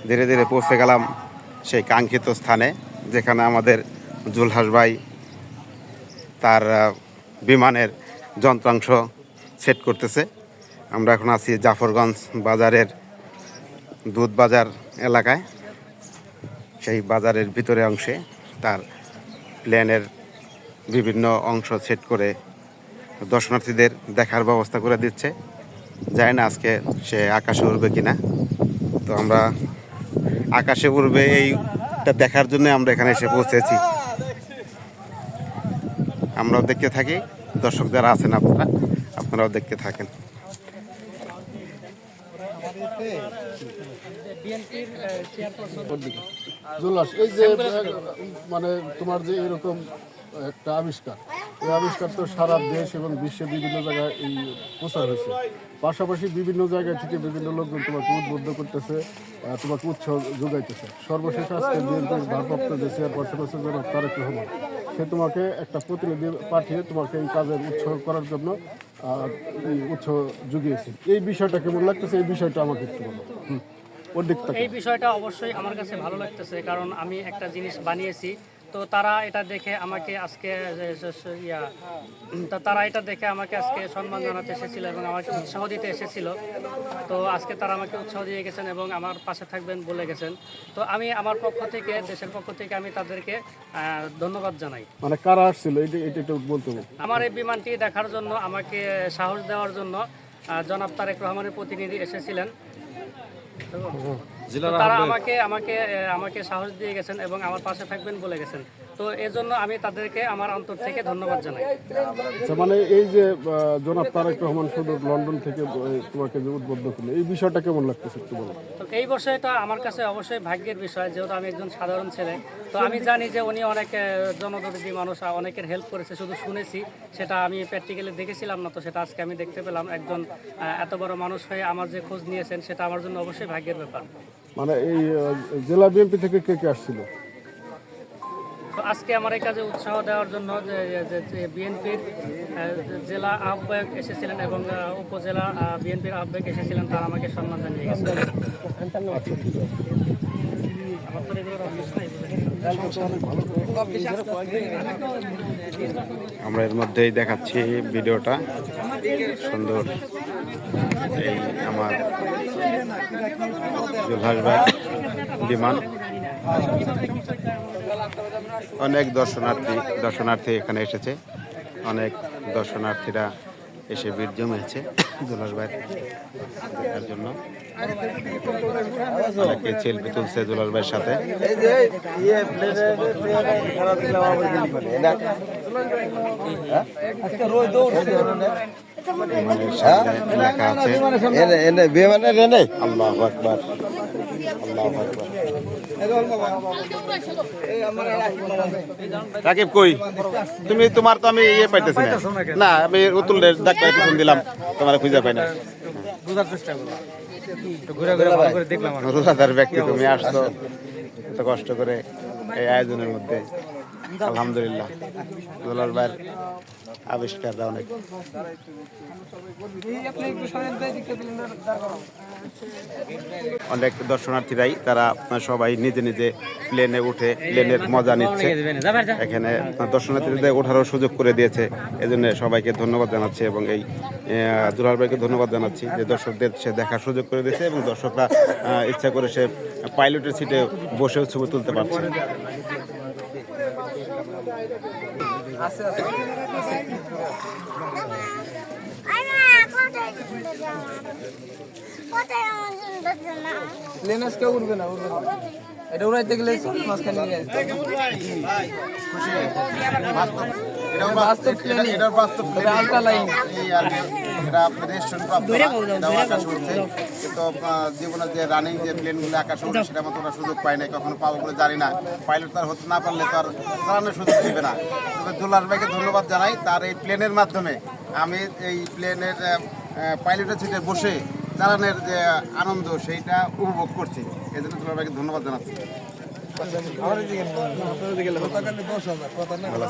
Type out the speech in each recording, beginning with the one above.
ধীরে ধীরে পৌঁছে গেলাম সেই কাঙ্ক্ষিত স্থানে, যেখানে আমাদের জুলহাস ভাই তার বিমানের যন্ত্রাংশ সেট করতেছে। আমরা এখন আছি জাফরগঞ্জ বাজারের দুধ বাজার এলাকায়। সেই বাজারের ভিতরে অংশে তার প্লেনের বিভিন্ন অংশ সেট করে দর্শনার্থীদের দেখার ব্যবস্থা করে দিচ্ছে। জানি না আজকে সে আকাশে উড়বে কিনা। তো আমরা আকাশে উড়বে এইটা দেখার জন্য আমরা এখানে এসে পৌঁছেছি। আমরাও দেখতে থাকি, দর্শক যারা আছেন আপনারাও দেখতে থাকেন। জুলহাস, এই যে মানে তোমার যে এরকম একটা আবিষ্কার, এই আবিষ্কার তো সারা দেশ এবং বিশ্বের বিভিন্ন জায়গায় এই প্রচার হয়েছে। পাশাপাশি বিভিন্ন জায়গা থেকে বিভিন্ন লোকজন তোমাকে উদ্বুদ্ধ করতেছে, তোমাকে উৎসাহ যোগাইতেছে। সর্বশেষ আজকে বিএনপির ভারপ্রাপ্ত যে চেয়ারপারসন আছে জনাব তারেক রহমান, সে তোমাকে একটা প্রতিনিধি পাঠিয়ে তোমাকে এই কাজের উৎসাহ করার জন্য উৎসাহ জুগিয়েছে। এই বিষয়টা কেমন লাগতেছে? এই বিষয়টা আমাকে একটু বলো। এই বিষয়টা অবশ্যই আমার কাছে ভালো লাগতেছে, কারণ আমি একটা জিনিস বানিয়েছি, তো তারা এটা দেখে আমাকে আজকে সম্মান জানাতে এসেছিল এবং আমাকে উৎসাহ দিতে এসেছিল। তো আজকে তারা আমাকে উৎসাহ দিয়ে গেছেন এবং আমার পাশে থাকবেন বলে গেছেন। তো আমি আমার পক্ষ থেকে, দেশের পক্ষ থেকে আমি তাদেরকে ধন্যবাদ জানাই। মানে কারা আসছিল এটা বলতে হবে। আমার এই বিমানটি দেখার জন্য, আমাকে সাহস দেওয়ার জন্য জনাব তারেক রহমানের প্রতিনিধি এসেছিলেন। তারা আমাকে সাহস দিয়ে গেছেন এবং আমার পাশে থাকবেন বলে গেছেন। তো এজন্য আমি তাদেরকে আমার অন্তর থেকে ধন্যবাদ জানাই। মানে এই যে জনাব তারেক রহমান শুধু লন্ডন থেকে তোমাকে যে উদ্বুদ্ধ করলো, এই বিষয়টা কেমন লাগতেছে একটু বলো। তো এই বিষয়টা আমার কাছে অবশ্যই ভাগ্যের বিষয়, যেহেতু আমি একজন সাধারণ ছেলে। তো আমি জানি যে উনি অনেক জনদরদি মানুষ, অনেকের হেল্প করেছে, শুধু শুনেছি, সেটা আমি প্র্যাকটিক্যালি দেখেছিলাম না। তো সেটা আজকে আমি দেখতে পেলাম। একজন এত বড় মানুষ হয়ে আমার যে খোঁজ নিয়েছেন, সেটা আমার জন্য অবশ্যই ভাগ্যের ব্যাপার। মানে এই জেলা বিএনপি থেকে কে কে আসছিল? তো আজকে আমার এই কাজে উৎসাহ দেওয়ার জন্য যে বিএনপির জেলা আহ্বায়ক এসেছিলেন এবং উপজেলা বিএনপির আহ্বায়ক এসেছিলেন, তারা আমাকে সম্মান জানিয়ে গেছেন। আমরা এর মধ্যেই দেখাচ্ছি ভিডিওটা সুন্দর। এই আমার জুলহাস ভাই বিমান, অনেক দর্শনার্থী এখানে এসেছে। অনেক দর্শনার্থীরা এসে ভিড় জমেছে জুলহাস ভাই দেখার জন্য। অনেকে সেলফি তুলছে জুলহাস ভাইয়ের সাথে। লেখা আছে আল্লাহু আকবার, আল্লাহু আকবার। রাকিব কই তুমি? তোমার তো আমি পাইতেছি না, আমি উতুল ডাক্তার পিছন দিলাম, তোমার খুঁজে পাই না। রোজাদার ব্যক্তি তুমি, আসছো এত কষ্ট করে এই আয়োজনের মধ্যে। আলহামদুলিল্লাহ, জুলহাস ভাইয়ের আবিষ্কারটা অনেক। অনেক দর্শনার্থীরাই তারা সবাই নিজে নিজে প্লেনে উঠে প্লেনের মজা নিচ্ছে। এখানে দর্শনার্থীদের ওঠারও সুযোগ করে দিয়েছে, এজন্য সবাইকে ধন্যবাদ জানাচ্ছি এবং এই জুলহাস ভাইকে ধন্যবাদ জানাচ্ছি যে দর্শকদের সে দেখার সুযোগ করে দিয়েছে এবং দর্শকরা ইচ্ছা করে সে পাইলটের সিটে বসেও ছবি তুলতে পারছে। এটা উড়াইতে গেলে মাঝখানে নিয়ে আসতে জীবনে যে রানিং যে প্লেনগুলো আকাশে উঠে সেটা মতো ওরা সুযোগ পায় না, কখনো পাবো বলে জানি না। পাইলট তার হতে না পারলে তো আর চালানোর সুযোগ দিবে না। তবে জুলহাস ভাইকে ধন্যবাদ জানাই, তার এই প্লেনের মাধ্যমে আমি এই প্লেনের পাইলটের সিটে বসে চালানোর যে আনন্দ সেইটা উপভোগ করছি। এই জন্য জুলহাস ভাইকে ধন্যবাদ জানাচ্ছি। ভালো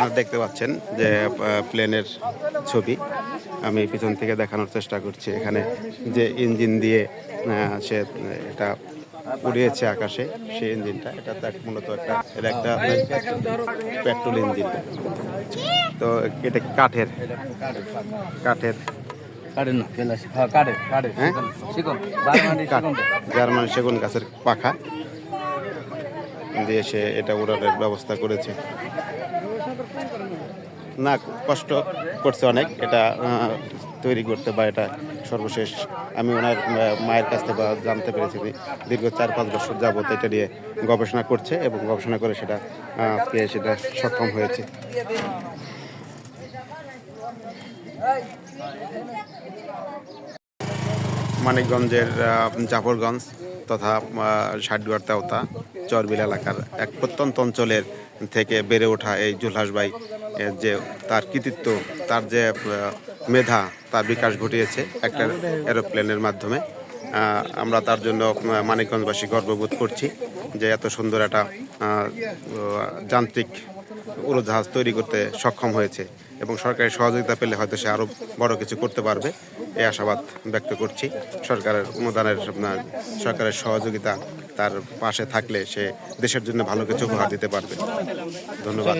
আপনারা দেখতে পাচ্ছেন যে প্লেনের ছবি আমি পিছন থেকে দেখানোর চেষ্টা করছি। এখানে যে ইঞ্জিন দিয়ে সে এটা উড়িয়েছে আকাশে, সেই ইঞ্জিনটা এটা তো মূলত এটা একটা পেট্রোল ইঞ্জিন। তো এটা কি কাঠের কাঠের না কাঠের হ্যাঁ শিকল কাঠ, জার্মানি সেগুন গাছের পাখা দিয়ে সে এটা উড়ানোর ব্যবস্থা করেছে। না কষ্ট করছে অনেক এটা তৈরি করতে, বা এটা সর্বশেষ আমি ওনার মায়ের কাছ থেকে জানতে পেরেছি যে দীর্ঘ 4-5 বছর যাবত এটা নিয়ে গবেষণা করছে এবং গবেষণা করে সেটা আজকে সেটা সক্ষম হয়েছে। মানিকগঞ্জের জাফরগঞ্জ তথা ষাটগড় তেওতা চরবিল এলাকার এক প্রত্যন্ত অঞ্চলের থেকে বেড়ে ওঠা এই জুলহাস ভাই যে তার কৃতিত্ব, তার যে মেধা, তার বিকাশ ঘটিয়েছে একটা এরোপ্লেনের মাধ্যমে। আমরা তার জন্য মানিকগঞ্জবাসী গর্ববোধ করছি যে এত সুন্দর একটা যান্ত্রিক উড়োজাহাজ তৈরি করতে সক্ষম হয়েছে এবং সরকারের সহযোগিতা পেলে হয়তো সে আরও বড় কিছু করতে পারবে, এই আশাবাদ ব্যক্ত করছি। সরকারের অনুদানের সরকারের সহযোগিতা তার পাশে থাকলে সে দেশের জন্য ভালো কিছু উপহার দিতে পারবে। ধন্যবাদ।